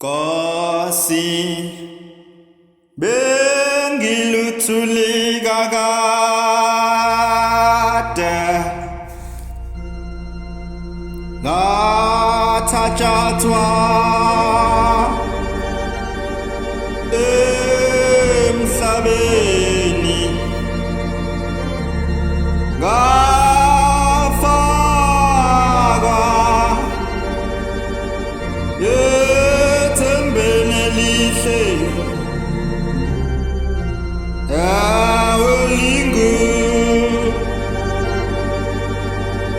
Nkosi bengiluthuli kakade ngathathwa emhlabeni ngafakwa ethembeni elihle awulingu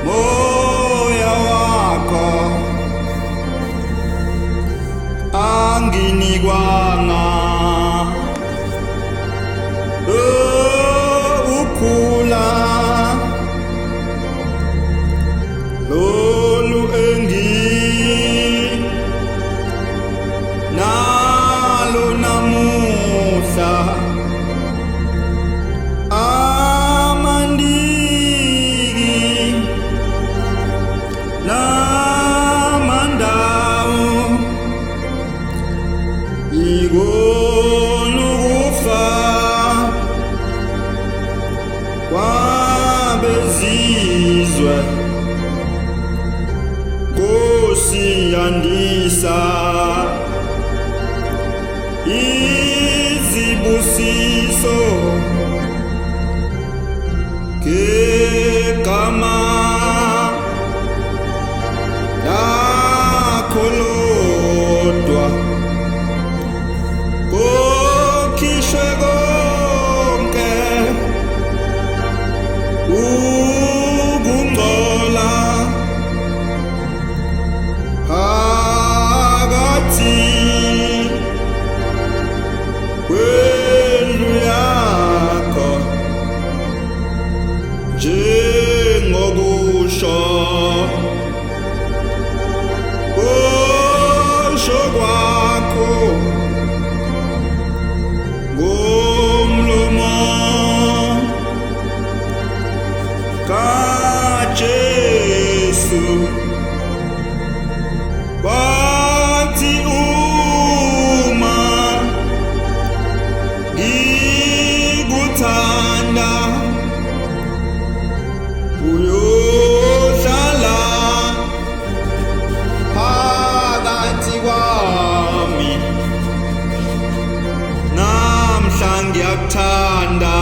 moya wakho anginikwanga ukhula lolu nalo namuhla amandiki namandawo ikona ukufa kwabezizwe Nkosi yandisa izibusiso kegama lakho lodwa kokhishwe konke ukungcola phakathi kwendlu yakho njengokusho kwakho ngomlomo kaJesu bathi uma ngikuthanda uyohlala phakathi kwami namhla ngiyakuthanda